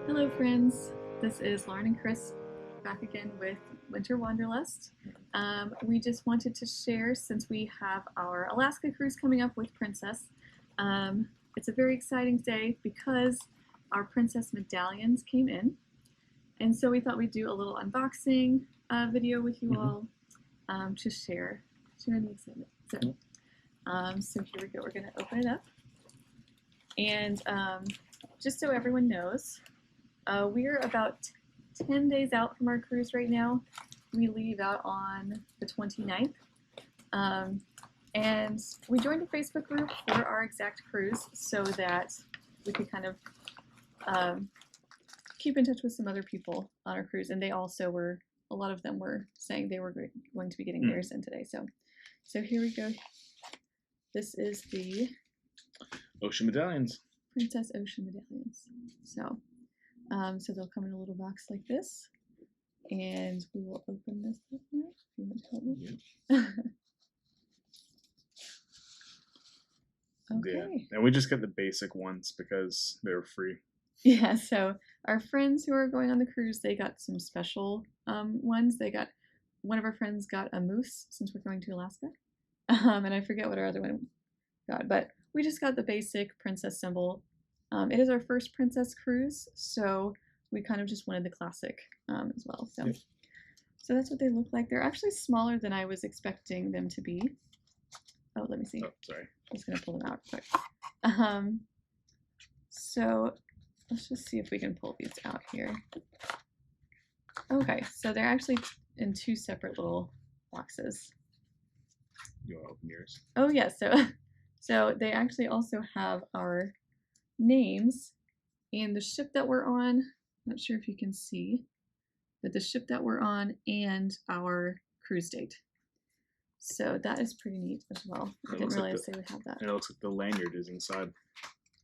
Hello friends, this is Lauren and Chris back again with Winter Wanderlust. We just wanted to share, since we have our Alaska cruise coming up with Princess, it's a very exciting day because our Princess Medallions came in, and so we thought we'd do a little unboxing video with you all to share the excitement. So here we go, we're going to open it up, and just so everyone knows, we're about 10 days out from our cruise right now. We leave out on the 29th. And we joined a Facebook group for our exact cruise so that we could kind of keep in touch with some other people on our cruise. And they also were, a lot of them were saying they were going to be getting theirs in today. So here we go. This is the Ocean Medallions. Princess Ocean Medallions. So they'll come in a little box like this, and we will open this up now. If you want to help me. Yeah. Okay. Yeah. And we just got the basic ones because they were free. Yeah. So our friends who are going on the cruise, they got some special ones. One of our friends got a moose since we're going to Alaska, and I forget what our other one got, but we just got the basic princess symbol. It is our first princess cruise, so we kind of just wanted the classic as well. So, yep. So that's what they look like. They're actually smaller than I was expecting them to be. Oh, let me see. Oh, sorry. I was going to pull them out quick. So let's just see if we can pull these out here. Okay, so they're actually in two separate little boxes. You want to open yours? Oh, yeah. So they actually also have our names and the ship that we're on. Not sure if you can see, but the ship that we're on and our cruise date. So that is pretty neat as well. I didn't realize they would have that. And it looks like the lanyard is inside.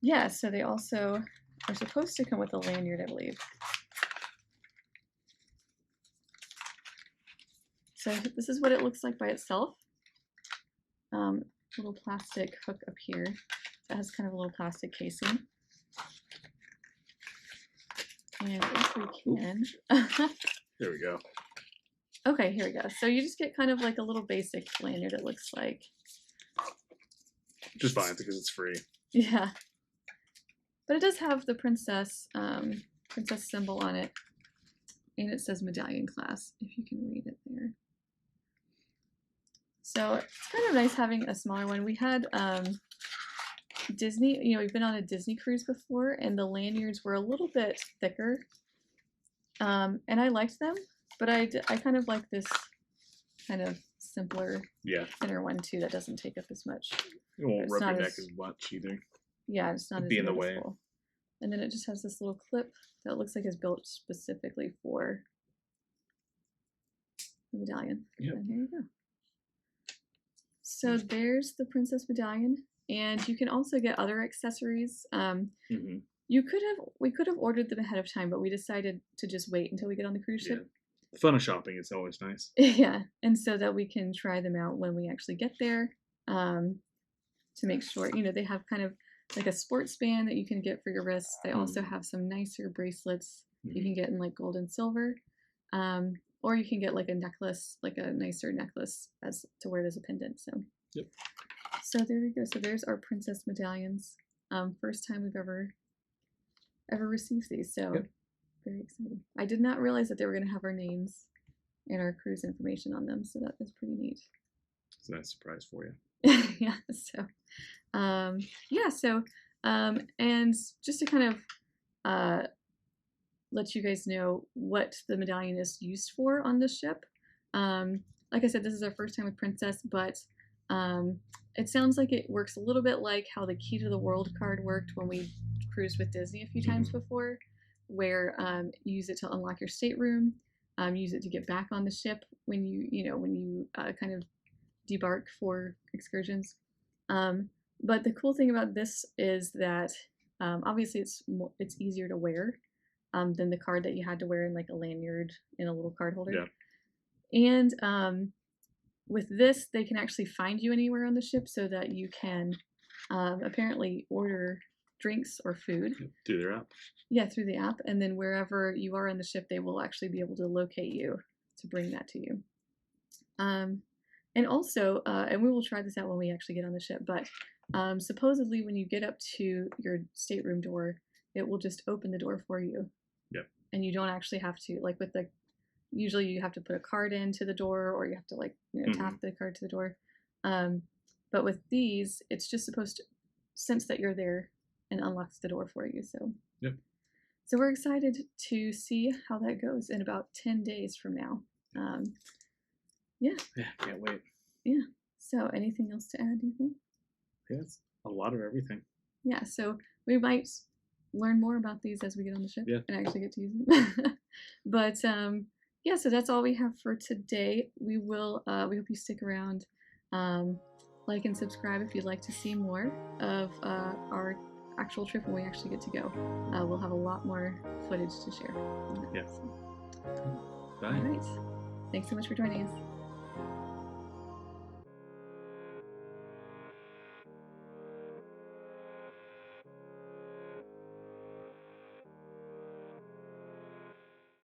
Yeah, so they also are supposed to come with a lanyard, I believe. So this is what it looks like by itself. Little plastic hook up here. That has kind of a little plastic casing. And if we can. There we go. Okay, here we go. So you just get kind of like a little basic lanyard, it looks like. Just fine because it's free. Yeah. But it does have the princess symbol on it. And it says Medallion class, if you can read it there. So it's kind of nice having a smaller one. We had Disney, we've been on a Disney cruise before, and the lanyards were a little bit thicker. And I liked them, but I kind of like this kind of simpler, thinner one too that doesn't take up as much. It won't rub your neck as much either. Yeah, it's not as in the way. And then it just has this little clip that looks like it's built specifically for the medallion. Yep. And here you go. So there's the Princess Medallion, and you can also get other accessories. We could have ordered them ahead of time, but we decided to just wait until we get on the cruise ship. Fun of shopping is always nice. Yeah, and so that we can try them out when we actually get there, to make sure. They have kind of like a sports band that you can get for your wrists. They also have some nicer bracelets you can get in like gold and silver. Or you can get like a necklace, like a nicer necklace as to wear it as a pendant. So there we go. So there's our Princess Medallions. First time we've ever received these. So very exciting. I did not realize that they were going to have our names and our cruise information on them. So that is pretty neat. It's a nice surprise for you. Yeah. So, and just to kind of let you guys know what the medallion is used for on this ship. Like I said, this is our first time with Princess, but it sounds like it works a little bit like how the Key to the World card worked when we cruised with Disney a few times before, where you use it to unlock your stateroom, use it to get back on the ship when you kind of debark for excursions. But the cool thing about this is that obviously it's easier to wear than the card that you had to wear in like a lanyard in a little card holder. Yeah. And with this, they can actually find you anywhere on the ship so that you can apparently order drinks or food. Do their app. Yeah, through the app, and then wherever you are on the ship, they will actually be able to locate you to bring that to you. And also, and we will try this out when we actually get on the ship, but supposedly when you get up to your stateroom door, it will just open the door for you. Yep. And you don't actually have to, like with the, usually you have to put a card into the door, or you have to like, tap the card to the door. But with these, it's just supposed to sense that you're there and unlocks the door for you. So yep. So we're excited to see how that goes in about 10 days from now. Yeah. Yeah, can't wait. Yeah. So anything else to add, do you think? Yeah, it's a lot of everything. Yeah, so we might learn more about these as we get on the ship and actually get to use them. But yeah, so that's all we have for today. We will we hope you stick around. Like and subscribe if you'd like to see more of our actual trip when we actually get to go. We'll have a lot more footage to share. Yes. So. Bye. All right. Thanks so much for joining us.